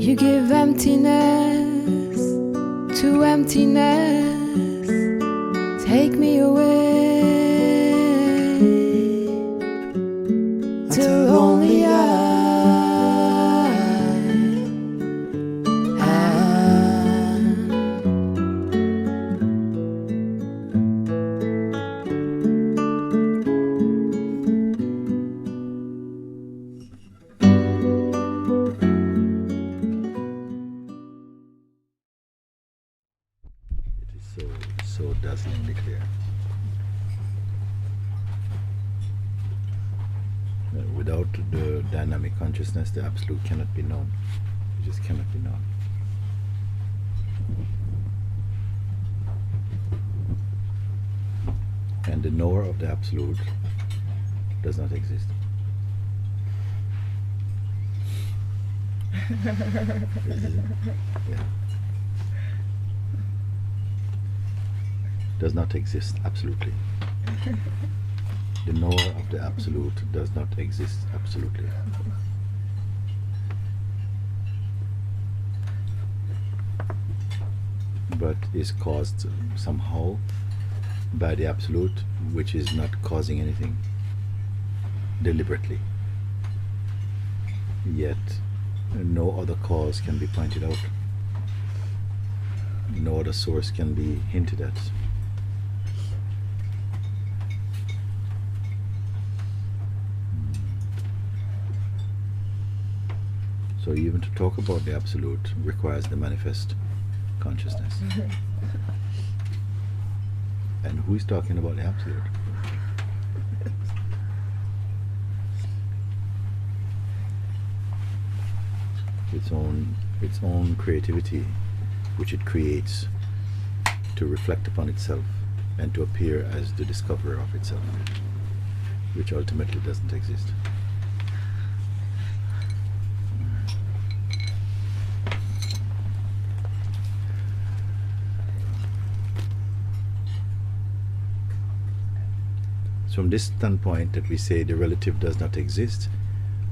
You give emptiness to emptiness. Take me away till only I am. It is so dazzlingly clear. Without the dynamic consciousness, the absolute cannot be known. It just cannot be known. And the knower of the absolute does not exist. Yeah. Does not exist absolutely. The knower of the absolute does not exist absolutely. But is caused somehow by the absolute, which is not causing anything deliberately. Yet no other cause can be pointed out. No other source can be hinted at. So even to talk about the absolute requires the manifest consciousness. And who is talking about the absolute? Its own creativity, which it creates to reflect upon itself and to appear as the discoverer of itself, which ultimately doesn't exist. From this standpoint that we say the relative does not exist,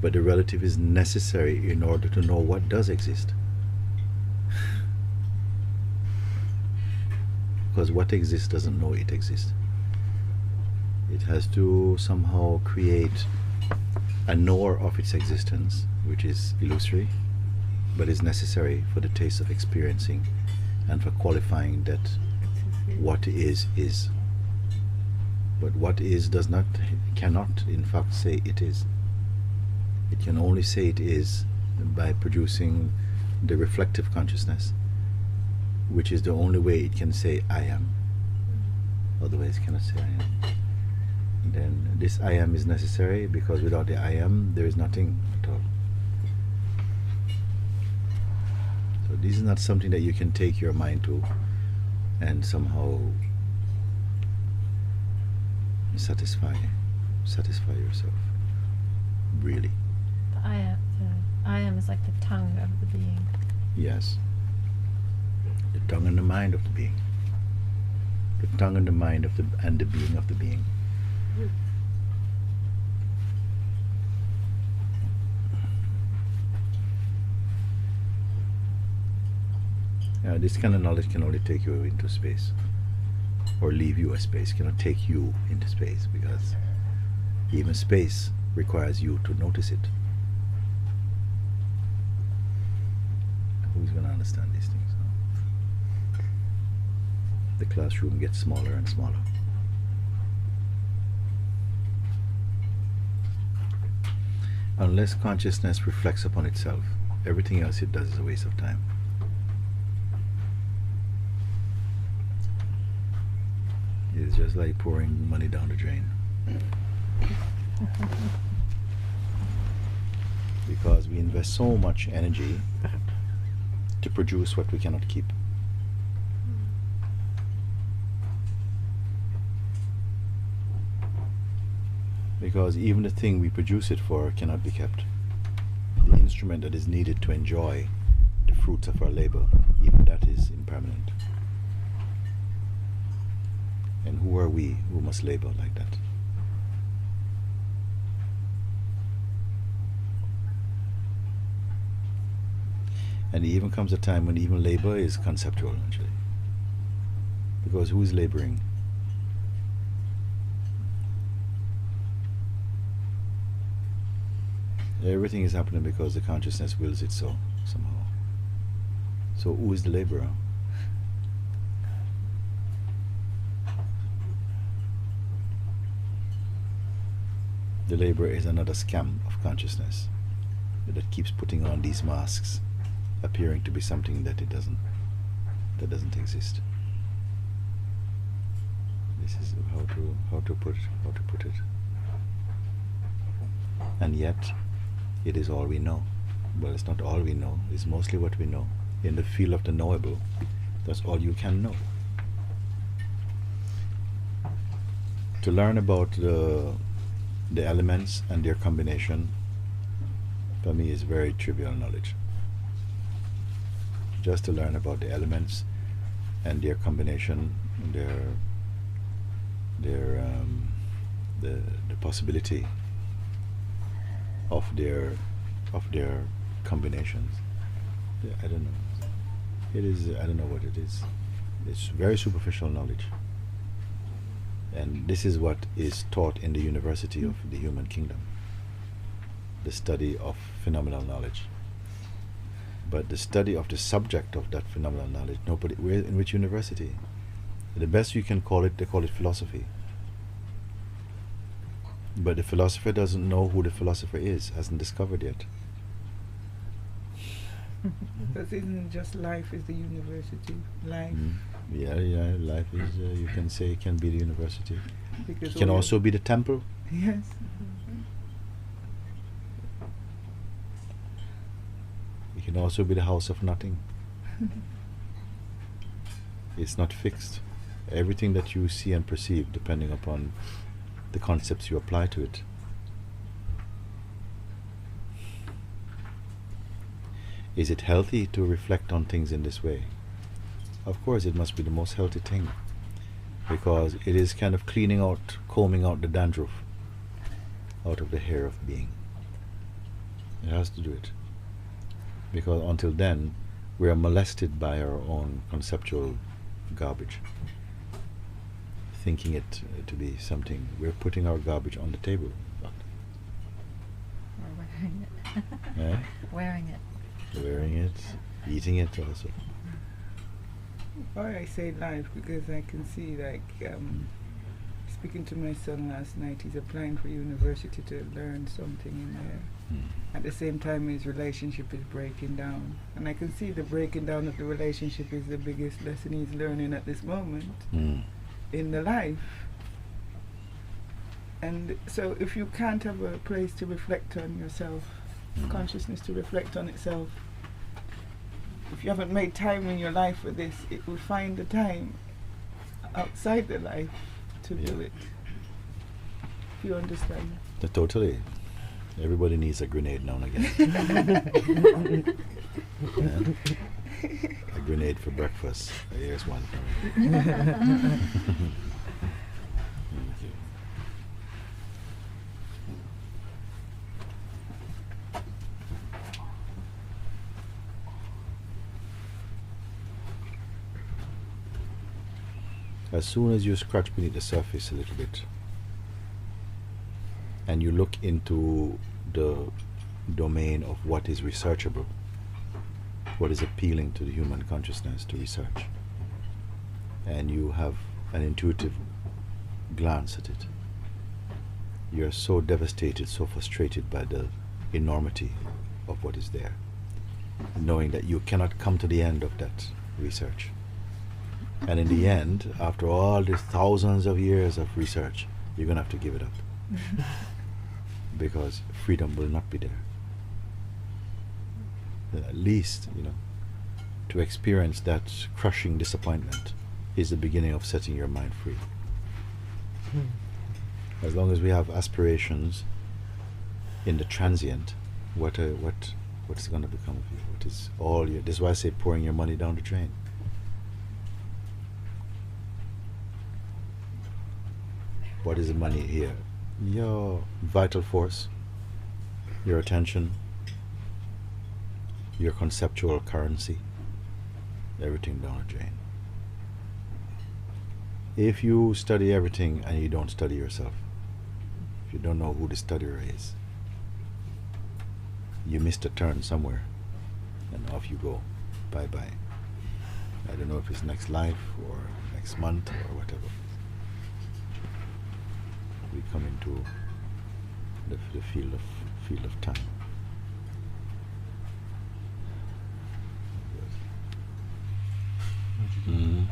but the relative is necessary in order to know what does exist. Because what exists doesn't know it exists. It has to somehow create a knower of its existence, which is illusory, but is necessary for the taste of experiencing and for qualifying that what is. But what is cannot in fact say it is. It can only say it is by producing the reflective consciousness, which is the only way it can say I am. Otherwise it cannot say I am. And then this I am is necessary because without the I am there is nothing at all. So this is not something that you can take your mind to and somehow satisfy yourself, really. The I am is like the tongue of the being. Yes. The tongue and the mind of the being. The tongue and the mind of the being of the being. This kind of knowledge can only take you into space, or leave you a space. Cannot take you into space, because even space requires you to notice it. Who's going to understand these things now? The classroom gets smaller and smaller. Unless consciousness reflects upon itself, everything else it does is a waste of time. It's just like pouring money down the drain. Because we invest so much energy to produce what we cannot keep. Because even the thing we produce it for cannot be kept. The instrument that is needed to enjoy the fruits of our labor, even that is impermanent. And who are we who must labor like that? And even comes a time when even labor is conceptual, actually. Because who is laboring? Everything is happening because the consciousness wills it so, somehow. So who is the laborer? The laborer is another scam of consciousness that keeps putting on these masks, appearing to be something that it doesn't, that doesn't exist. This is how to put it. And yet, it is all we know. Well, it's not all we know. It's mostly what we know. In the field of the knowable, that's all you can know. To learn about the elements and their combination, for me, is very trivial knowledge. Just to learn about the elements and their combination, the possibility of their combinations. Yeah, I don't know. It is, I don't know what it is. It's very superficial knowledge. And this is what is taught in the University of the Human Kingdom, the study of phenomenal knowledge. But the study of the subject of that phenomenal knowledge, nobody, where, in which university? The best you can call it, they call it philosophy. But the philosopher doesn't know who the philosopher is, hasn't discovered yet. Because isn't just life is the university? Life. Yeah, life is, you can say, it can be the university. Because It can all also be the temple. Yes. It can also be the house of nothing. It's not fixed. Everything that you see and perceive, depending upon the concepts you apply to it. Is it healthy to reflect on things in this way? Of course, it must be the most healthy thing, because it is kind of cleaning out, combing out the dandruff out of the hair of being. It has to do it. Because until then, we are molested by our own conceptual garbage, thinking it to be something. We're putting our garbage on the table. Or wearing it. Eh? Wearing it. Wearing it, eating it also. Why I say life, because I can see, like, speaking to my son last night, he's applying for university to learn something in there. At the same time, his relationship is breaking down. And I can see the breaking down of the relationship is the biggest lesson he's learning at this moment in the life. And so if you can't have a place to reflect on yourself, consciousness to reflect on itself, if you haven't made time in your life for this, it will find the time outside the life to do it. If you understand. Totally. Everybody needs a grenade now and again. A grenade for breakfast. Here's one. Thank you. As soon as you scratch beneath the surface a little bit, and you look into the domain of what is researchable, what is appealing to the human consciousness to research, and you have an intuitive glance at it, you're so devastated, so frustrated by the enormity of what is there, knowing that you cannot come to the end of that research. And in the end, after all these thousands of years of research, you're going to have to give it up. Because freedom will not be there. Then at least, to experience that crushing disappointment is the beginning of setting your mind free. As long as we have aspirations in the transient, what is going to become of you? What is all your? This is why I say pouring your money down the drain. What is the money here? Your vital force, your attention, your conceptual currency, everything down the drain. If you study everything and you don't study yourself, if you don't know who the studier is, you missed a turn somewhere and off you go. Bye-bye. I don't know if it's next life or next month or whatever. We come into the field of time. When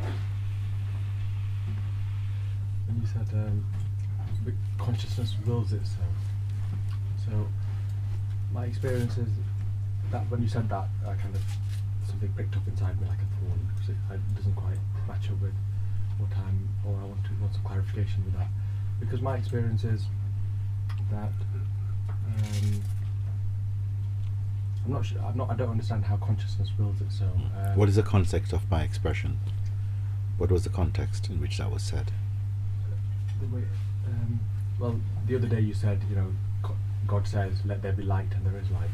you said the consciousness wills itself, so my experience is that when you said that, I kind of something picked up inside me like a thorn, because it doesn't quite match up with what I want some clarification with that, because my experience is that I'm not sure. I don't understand how consciousness wills itself. What is the context of my expression? What was the context in which that was said? The way, well, the other day you said, God says, "Let there be light," and there is light.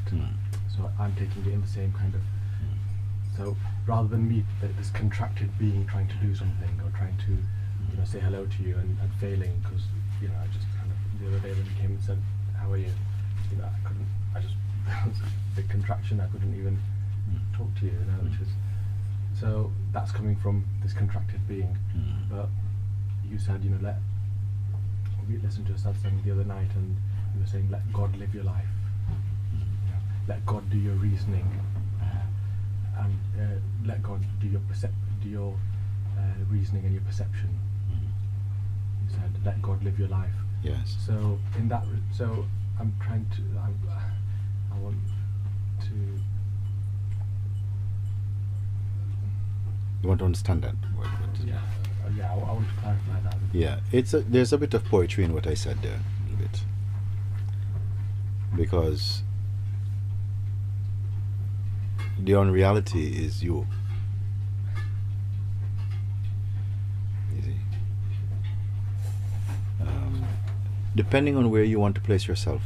So I'm taking it in the same kind of. So rather than me, this contracted being trying to do something or trying to, say hello to you and failing, because I just kind of the other day when you came and said, "How are you?" I just was a big contraction. I couldn't even talk to you, which is so that's coming from this contracted being. But you said, we listened to a Satsang the other night, and you were saying, let God live your life. Let God do your reasoning, and let God do your reasoning and your perception. You said, let God live your life. Yes. So in that, so I'm trying to. I want to. You want to understand that? I want to clarify that. Yeah, there's a bit of poetry in what I said there, a little bit, because the unreality is you. You see? Depending on where you want to place yourself.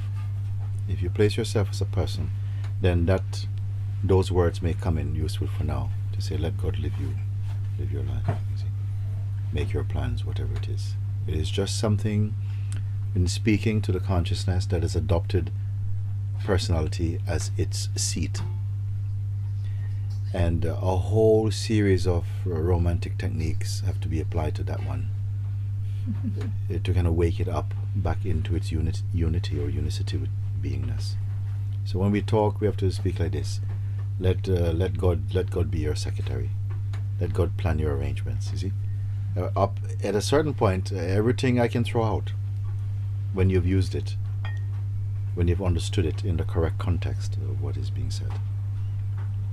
If you place yourself as a person, then those words may come in useful for now, to say, let God live your life. You see? Make your plans, whatever it is. It is just something in speaking to the consciousness that has adopted personality as its seat. And a whole series of romantic techniques have to be applied to that one to kind of wake it up back into its unity or unicity with beingness. So when we talk, we have to speak like this: let God be your secretary. Let God plan your arrangements. You see, up at a certain point, everything I can throw out when you've used it, when you've understood it in the correct context of what is being said.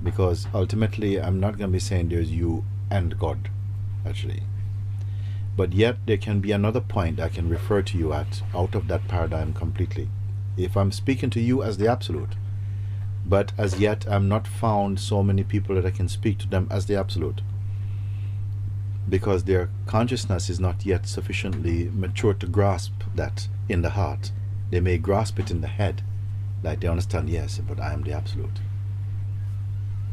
Because ultimately, I'm not going to be saying there's you and God, actually. But yet, there can be another point I can refer to you at out of that paradigm completely. If I'm speaking to you as the absolute, but as yet I'm not found so many people that I can speak to them as the absolute, because their consciousness is not yet sufficiently mature to grasp that in the heart. They may grasp it in the head, like they understand, yes, but I am the absolute.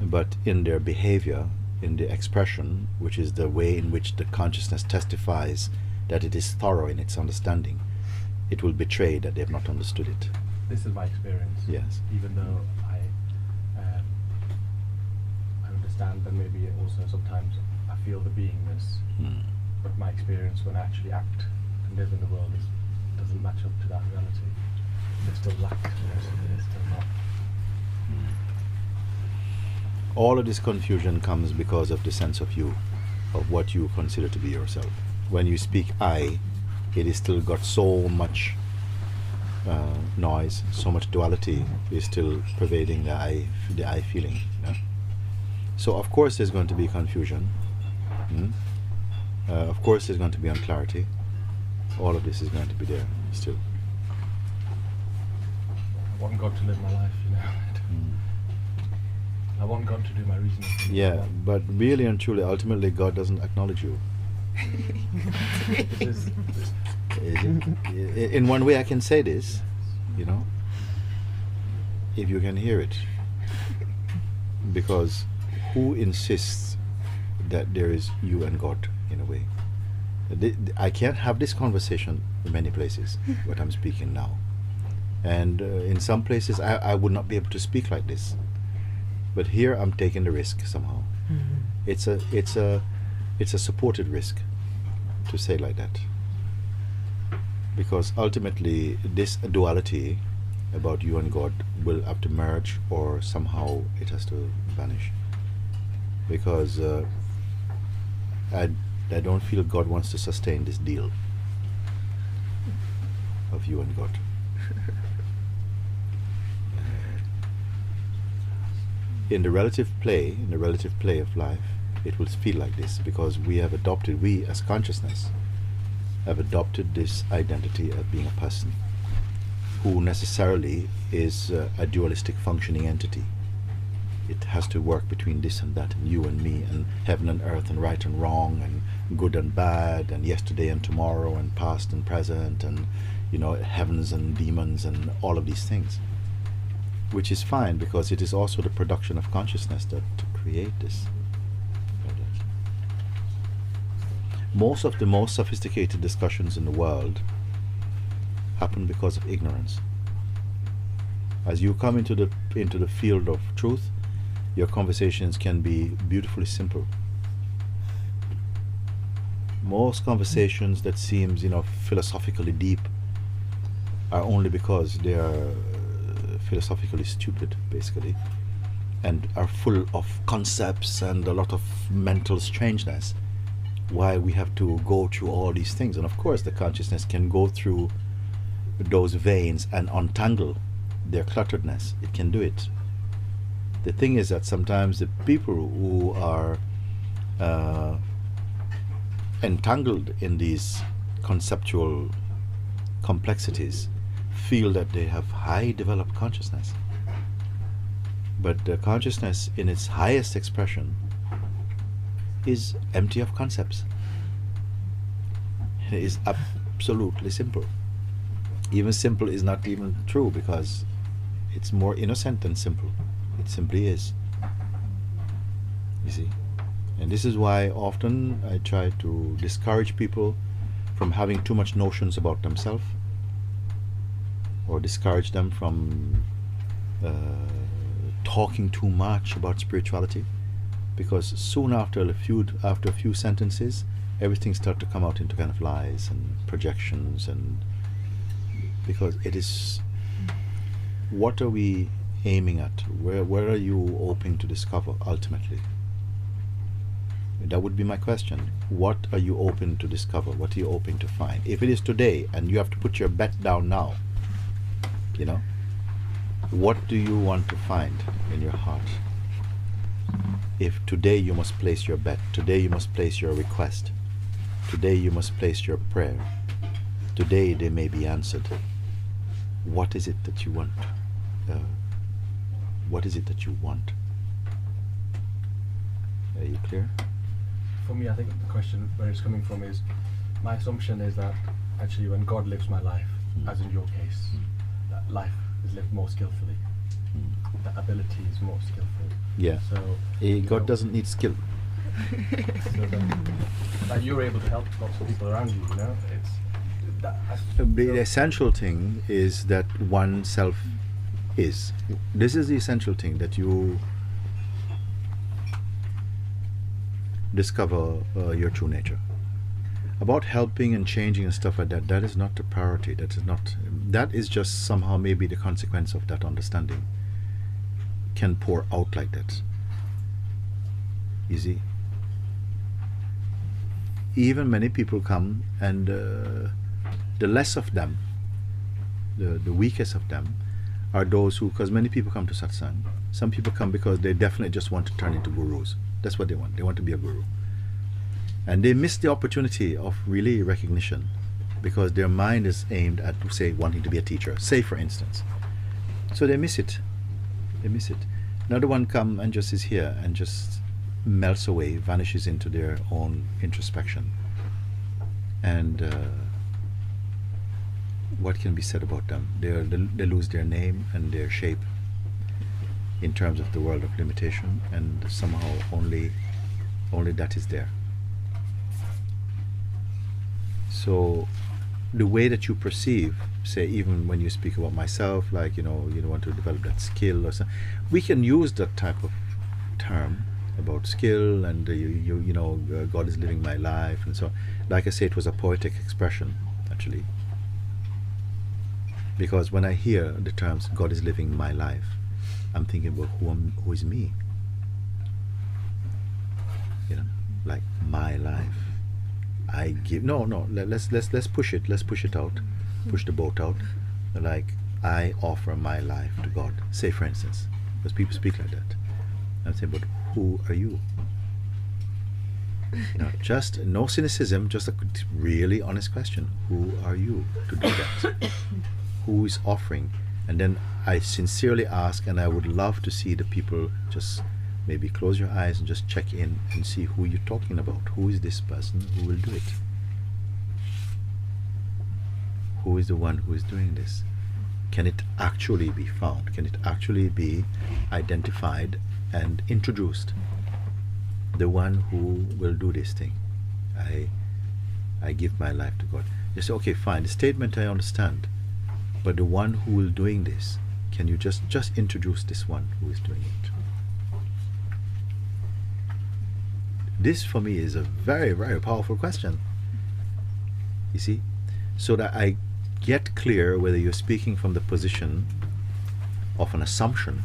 But in their behavior, in the expression, which is the way in which the consciousness testifies that it is thorough in its understanding, it will betray that they have not understood it. This is my experience. Yes. Even though I understand that maybe also sometimes I feel the beingness, but my experience when I actually act and live in the world doesn't match up to that reality. There's still lack. There's still not. All of this confusion comes because of the sense of you, of what you consider to be yourself. When you speak I, it is still got so much noise, so much duality is still pervading the I feeling. So of course there's going to be confusion. Of course there's going to be unclarity. All of this is going to be there still. I want God to live my life, I want God to do my reasoning. Yeah, but really and truly, ultimately, God doesn't acknowledge you. In one way, I can say this, if you can hear it. because who insists that there is you and God in a way? I can't have this conversation in many places, what I'm speaking now. And in some places I would not be able to speak like this. But here I'm taking the risk somehow. Mm-hmm. It's a supported risk to say like that. Because ultimately this duality about you and God will have to merge, or somehow it has to vanish. Because I don't feel God wants to sustain this deal of you and God. In the relative play of life, it will feel like this, because we as consciousness have adopted this identity of being a person who necessarily is a dualistic functioning entity. It has to work between this and that, and you and me, and heaven and earth, and right and wrong, and good and bad, and yesterday and tomorrow, and past and present, and heavens and demons, and all of these things. Which is fine, because it is also the production of consciousness that to create this. Most of the most sophisticated discussions in the world happen because of ignorance. As you come into the field of truth, your conversations can be beautifully simple. Most conversations that seems philosophically deep are only because they are philosophically stupid, basically, and are full of concepts and a lot of mental strangeness. Why we have to go through all these things. And of course the consciousness can go through those veins and untangle their clutteredness. It can do it. The thing is that sometimes the people who are entangled in these conceptual complexities feel that they have high developed consciousness. But the consciousness in its highest expression is empty of concepts. It is absolutely simple. Even simple is not even true, because it's more innocent than simple. It simply is. You see? And this is why often I try to discourage people from having too much notions about themselves, or discourage them from talking too much about spirituality. Because soon after a few sentences, everything starts to come out into kind of lies and projections, and because it is, what are we aiming at? Where are you hoping to discover ultimately? That would be my question. What are you hoping to discover? What are you hoping to find? If it is today and you have to put your bet down now, what do you want to find in your heart? If today you must place your bet, today you must place your request, today you must place your prayer, today they may be answered. What is it that you want? What is it that you want? Are you clear? For me, I think the question where it's coming from is, my assumption is that actually when God lives my life, as in your case, that life is lived more skillfully. The ability is more skillful. Yeah. So God doesn't need skill. So that you're able to help lots of people around you. It's The essential thing is that oneself is. This is the essential thing, that you discover your true nature. About helping and changing and stuff like that, that is not the priority. That is just somehow maybe the consequence of that understanding can pour out like that. You see? Even many people come, and the less of them, the weakest of them, are those who, because many people come to satsang. Some people come because they definitely just want to turn into gurus. That's what they want. They want to be a guru. And they miss the opportunity of really recognition, because their mind is aimed at, say, wanting to be a teacher, say for instance. So they miss it. Another one come and just is here and just melts away, vanishes into their own introspection. And what can be said about them? They lose their name and their shape. in terms of the world of limitation, and somehow only that is there. So the way that you perceive, say, even when you speak about myself, like, you want to develop that skill or something, we can use that type of term about skill, and God is living my life, and so, like I say, it was a poetic expression, actually, because when I hear the terms God is living my life, I'm thinking about who is me, like my life. I give let's push it out, push the boat out, like I offer my life to God, say, for instance, because people speak like that. I'm saying, but who are you? Just no cynicism, just a really honest question. Who are you to do that? Who is offering? And then I sincerely ask, and I would love to see the people just maybe close your eyes and just check in and see who you're talking about. Who is this person who will do it? Who is the one who is doing this? Can it actually be found? Can it actually be identified and introduced? The one who will do this thing. I give my life to God. You say, okay, fine, the statement I understand, but the one who will doing this, can you just introduce this one who is doing it? This for me is a very, very powerful question. You see? So that I get clear whether you're speaking from the position of an assumption,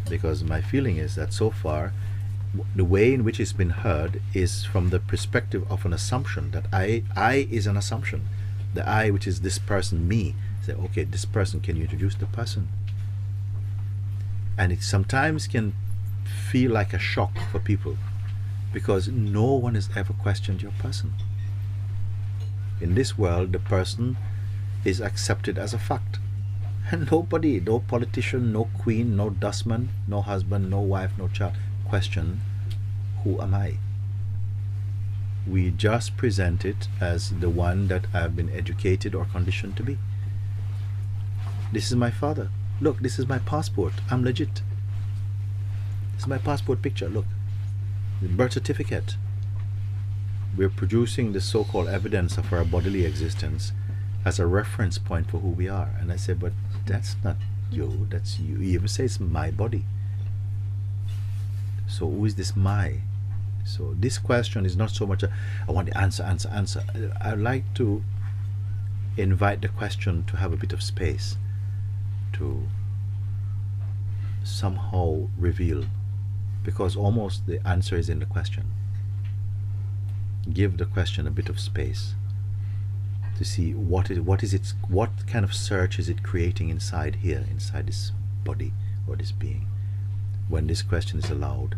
because my feeling is that so far the way in which it's been heard is from the perspective of an assumption, that I is an assumption. The I, which is this person, me, say, okay, this person, can you introduce the person? And it sometimes can feel like a shock for people, because no one has ever questioned your person. In this world, the person is accepted as a fact. And nobody, no politician, no queen, no dustman, no husband, no wife, no child, question, who am I? We just present it as the one that I have been educated or conditioned to be. This is my father. Look, this is my passport. I'm legit. This is my passport picture. Look. The birth certificate. We're producing the so-called evidence of our bodily existence as a reference point for who we are. And I say, but that's not you, that's you. You even say it's my body. So who is this my? So this question is not so much I want the answer. I'd like to invite the question to have a bit of space to somehow reveal, because almost the answer is in the question. Give the question a bit of space to see what kind of search is it creating inside here, inside this body or this being. When this question is allowed,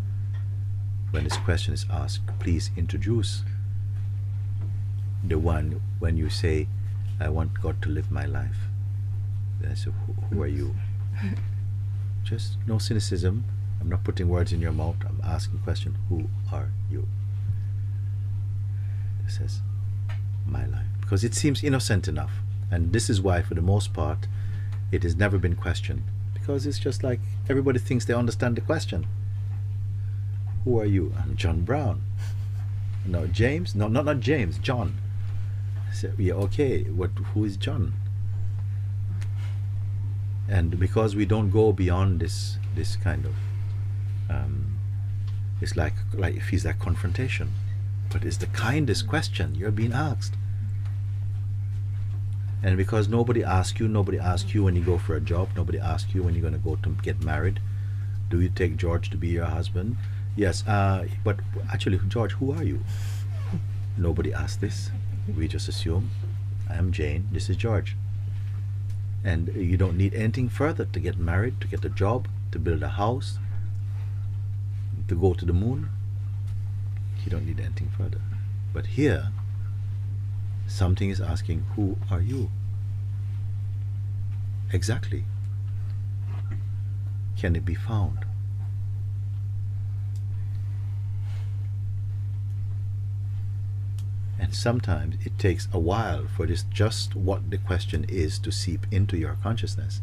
when this question is asked, please introduce the one. When you say, I want God to live my life, then I say, who are you? Just no cynicism. I'm not putting words in your mouth. I'm asking a question. Who are you? It says, my life. Because it seems innocent enough. And this is why, for the most part, it has never been questioned. Because it's just like everybody thinks they understand the question. Who are you? I'm John Brown. No, James? No, not James. John. So, yeah, okay. Who is John? And because we don't go beyond this kind of it's like it feels like confrontation, but it's the kindest question you're being asked. And because nobody asks you when you go for a job, nobody asks you when you're going to go to get married, do you take George to be your husband? Yes, but actually, George, who are you? Nobody asks this. We just assume, I am Jane, this is George. And you don't need anything further to get married, to get a job, to build a house, to go to the moon. You don't need anything further. But here, something is asking, who are you? Exactly. Can it be found? And sometimes it takes a while for this, just what the question is, to seep into your consciousness.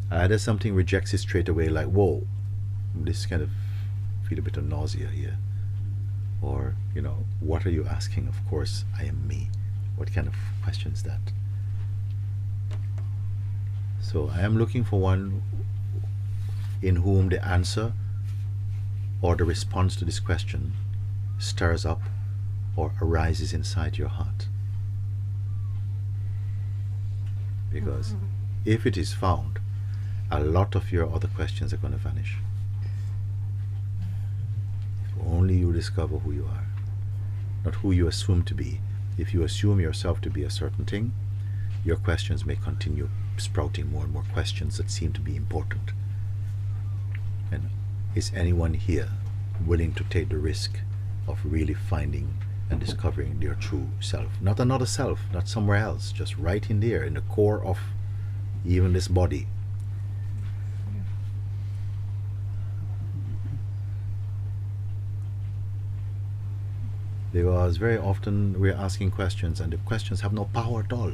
Either something rejects it straight away, like, whoa, this kind of feel a bit of nausea here. Or, what are you asking? Of course, I am me. What kind of question is that? So I am looking for one in whom the answer or the response to this question stirs up or arises inside your heart. Because if it is found, a lot of your other questions are going to vanish. If only you discover who you are, not who you assume to be. If you assume yourself to be a certain thing, your questions may continue sprouting more and more questions that seem to be important. And is anyone here willing to take the risk of really finding and discovering their true self? Not another self, not somewhere else, just right in there, in the core of even this body. Because very often we're asking questions and the questions have no power at all.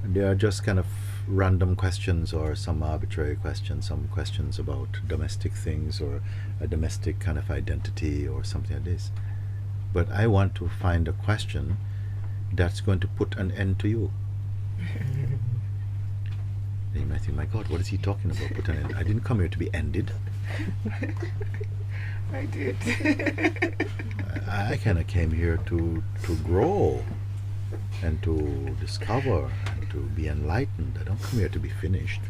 And they are just kind of random questions or some arbitrary questions, some questions about domestic things or a domestic kind of identity or something like this. But I want to find a question that's going to put an end to you. And you might think, my God, what is he talking about? Put an end. I didn't come here to be ended. I did. I kind of came here to grow and to discover and to be enlightened. I don't come here to be finished.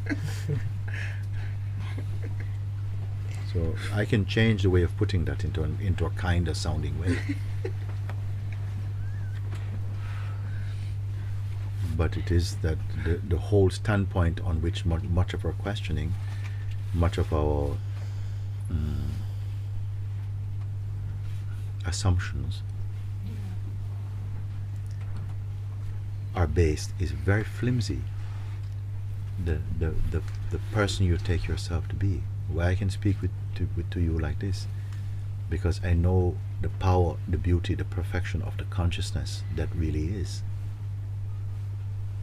So I can change the way of putting that into a kinder sounding way. But it is that the whole standpoint on which much of our questioning, much of our assumptions are based is very flimsy. The person you take yourself to be. Why I can speak to you like this, because I know the power, the beauty, the perfection of the consciousness that really is,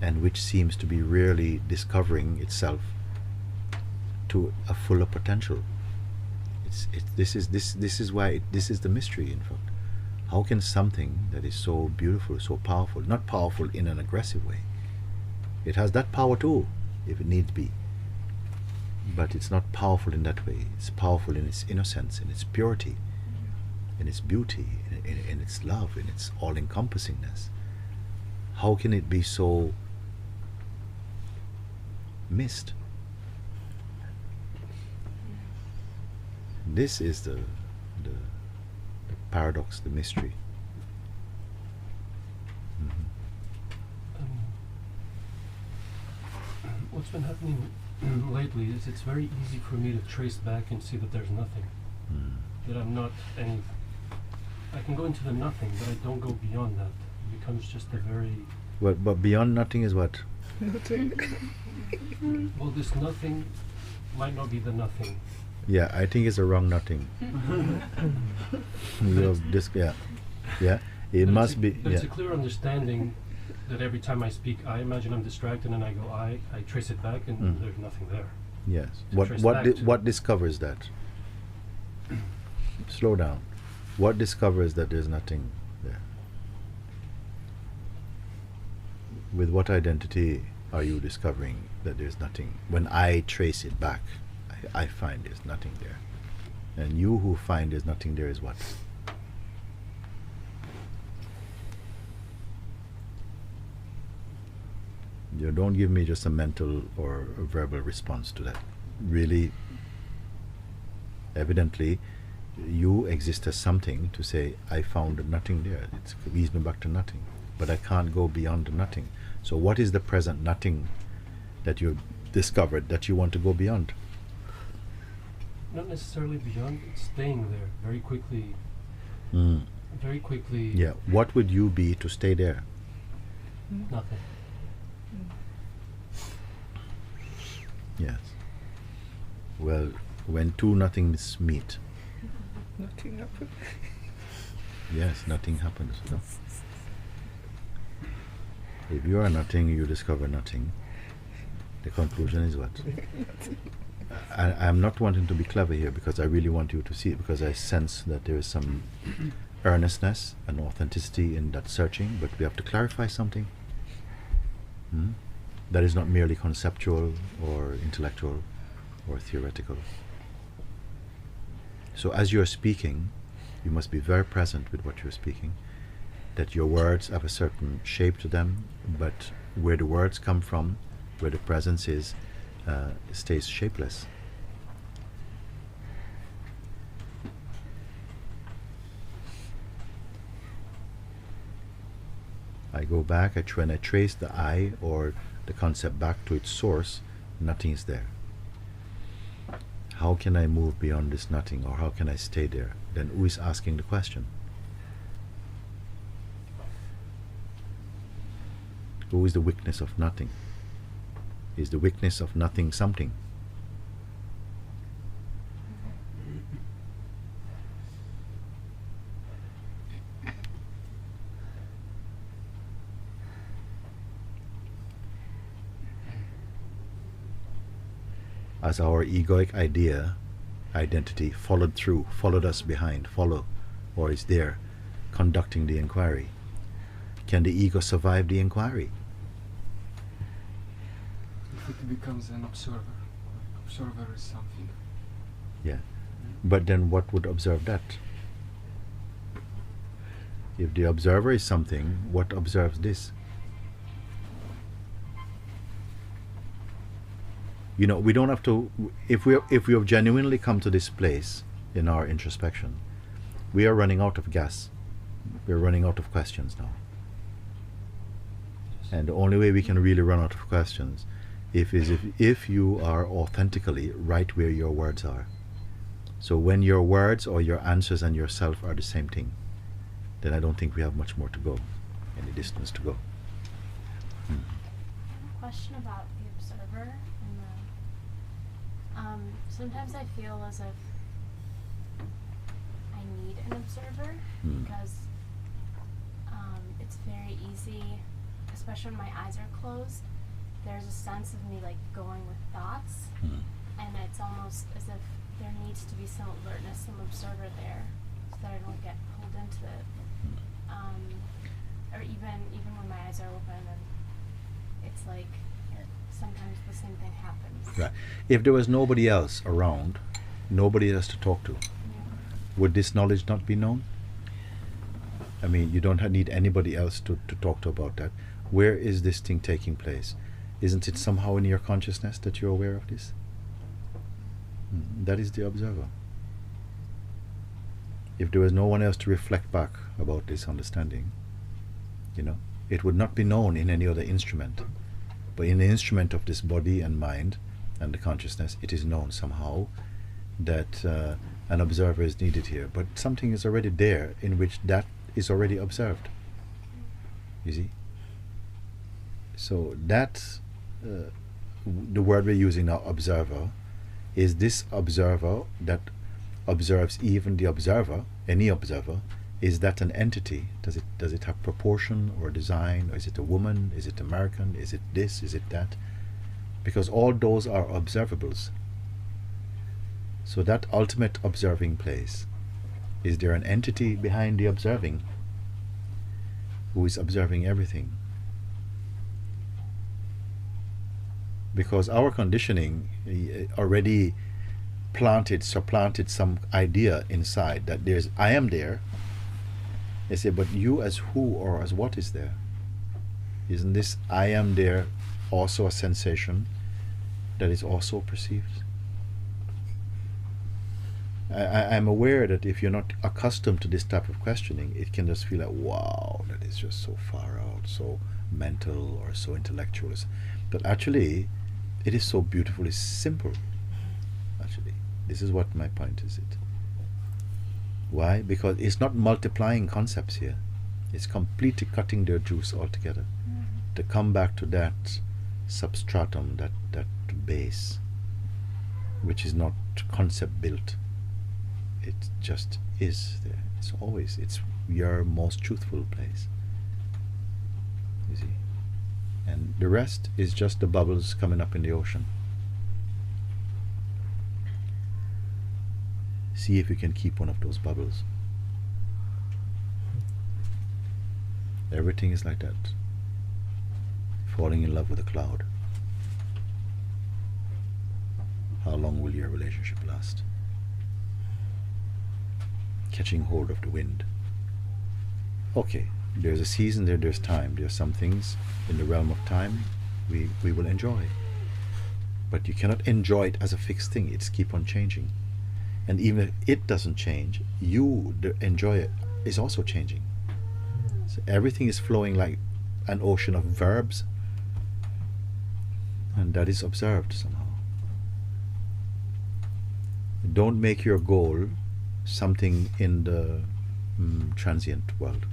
and which seems to be rarely discovering itself to a fuller potential. This is why this is the mystery. In fact, how can something that is so beautiful, so powerful, not powerful in an aggressive way, it has that power too, if it needs be, but it's not powerful in that way. It's powerful in its innocence, in its purity, in its beauty, in its love, in its all-encompassingness. How can it be so missed? This is the paradox, the mystery. What's been happening lately is it's very easy for me to trace back and see that there's nothing. That I'm not any. I can go into the nothing, but I don't go beyond that. It becomes just a very. But beyond nothing is what? Nothing. Well, this nothing might not be the nothing. Yeah, I think it's a wrong nothing. You have this, yeah. It must be. But it's a clear understanding that every time I speak, I imagine I'm distracted, and I go, I trace it back, and there's nothing there. Yes. To trace back to- What discovers that? Slow down. What discovers that there's nothing there? With what identity are you discovering that there's nothing? When I trace it back, I find there's nothing there. And you who find there's nothing there is what? You don't give me just a mental or a verbal response to that. Really, evidently, you exist as something to say, I found nothing there. It leads me back to nothing. But I can't go beyond the nothing. So what is the present nothing that you discovered that you want to go beyond? Not necessarily beyond, it's staying there very quickly. Very quickly. Yeah. What would you be to stay there? Nothing. Yes. Well, when two nothings meet, Nothing happened. yes, nothing happens. No? If you are nothing, you discover nothing. The conclusion is what? I'm not wanting to be clever here because I really want you to see it, because I sense that there is some earnestness and authenticity in that searching, but we have to clarify something. That is not merely conceptual or intellectual or theoretical. So as you're speaking, you must be very present with what you're speaking, that your words have a certain shape to them, but where the words come from, where the presence is, stays shapeless. I go back, when I trace the I or the concept back to its source, nothing is there. How can I move beyond this nothing, or how can I stay there? Then who is asking the question? Who is the weakness of nothing? Is the weakness of nothing something? As our egoic identity followed us behind, or is there, conducting the inquiry. Can the ego survive the inquiry? If it becomes an observer is something. Yeah. But then what would observe that? If the observer is something, what observes this? You know, we don't have to, if we have genuinely come to this place in our introspection, we are running out of gas. We're running out of questions now. And the only way we can really run out of questions if you are authentically right where your words are. So when your words or your answers and yourself are the same thing, then I don't think we have much more to go, any distance to go. I have a question about the observer and sometimes I feel as if I need an observer because it's very easy, especially when my eyes are closed, there's a sense of me like going with thoughts, and it's almost as if there needs to be some alertness, some observer there, so that I don't get pulled into it. Or even when my eyes are open, and it's like sometimes the same thing happens. Right. If there was nobody else around, nobody else to talk to, would this knowledge not be known? I mean, you don't need anybody else to talk to about that. Where is this thing taking place? Isn't it somehow in your consciousness that you're aware of this? That is the observer. If there was no one else to reflect back about this understanding, it would not be known in any other instrument. But in the instrument of this body and mind and the consciousness, it is known somehow that an observer is needed here. But something is already there in which that is already observed. You see? So that, the word we're using now, observer, is this observer that observes even the observer, any observer. Is that an entity? Does it have proportion or design? Or is it a woman? Is it American? Is it this? Is it that? Because all those are observables. So that ultimate observing place, is there an entity behind the observing who is observing everything? Because our conditioning already supplanted some idea inside that I am there. They say, but you as who or as what is there? Isn't this I am there also a sensation that is also perceived? I'm aware that if you're not accustomed to this type of questioning, it can just feel like, wow, that is just so far out, so mental or so intellectual. But actually, it is so beautifully simple. Actually, this is what my point is. Why? Because it's not multiplying concepts here. It's completely cutting their juice altogether. To come back to that substratum, that base, which is not concept built. It just is there. It's your most truthful place. You see? And the rest is just the bubbles coming up in the ocean. See if you can keep one of those bubbles. Everything is like that. Falling in love with a cloud. How long will your relationship last? Catching hold of the wind. Okay, there's a season there, there's time. There's some things in the realm of time we will enjoy. But you cannot enjoy it as a fixed thing. It's keep on changing. And even if it doesn't change, you, the enjoyer, is also changing. So everything is flowing like an ocean of verbs, and that is observed somehow. Don't make your goal something in the transient world,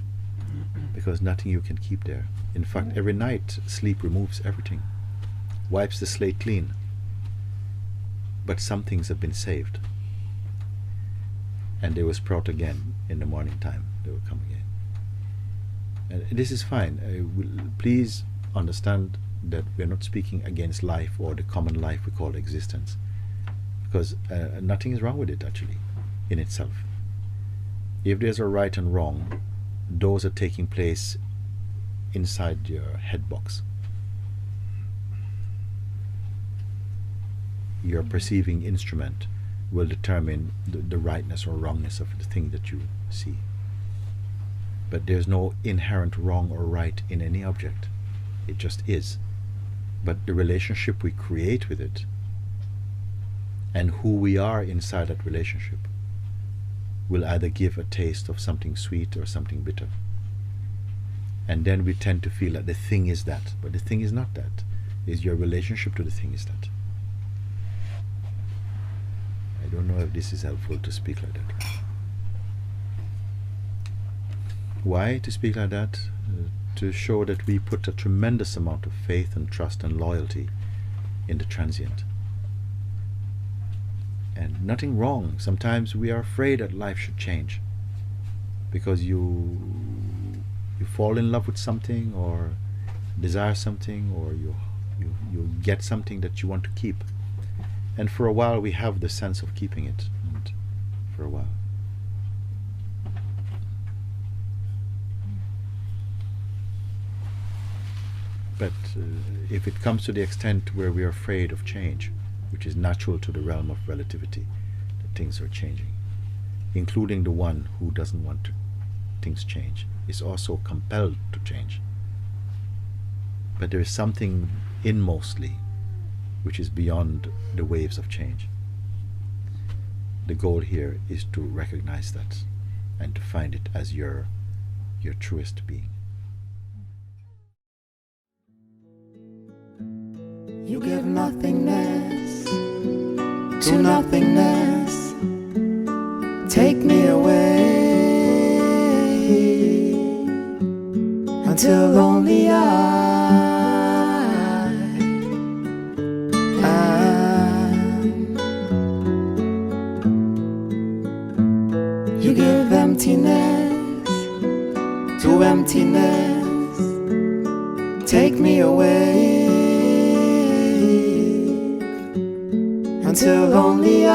because nothing you can keep there. In fact, every night sleep removes everything, wipes the slate clean. But some things have been saved, and they will sprout again in the morning time. They will come again. And this is fine. Please understand that we're not speaking against life or the common life we call existence, because nothing is wrong with it actually in itself. If there's a right and wrong, those are taking place inside your head box. Your perceiving instrument will determine the rightness or wrongness of the thing that you see. But there's no inherent wrong or right in any object. It just is. But the relationship we create with it and who we are inside that relationship will either give a taste of something sweet or something bitter. And then we tend to feel that the thing is that, but the thing is not that. It's your relationship to the thing is that. I don't know if this is helpful to speak like that. Why to speak like that? To show that we put a tremendous amount of faith and trust and loyalty in the transient. And nothing wrong. Sometimes we are afraid that life should change because you fall in love with something or desire something, or you get something that you want to keep. And for a while we have the sense of keeping it, and for a while. But if it comes to the extent where we are afraid of change, which is natural to the realm of relativity, that things are changing, including the one who doesn't want things change, is also compelled to change. But there is something inmostly which is beyond the waves of change. The goal here is to recognize that and to find it as your truest being. You give nothingness to nothingness. Take me away until only you give emptiness to emptiness. Take me away until only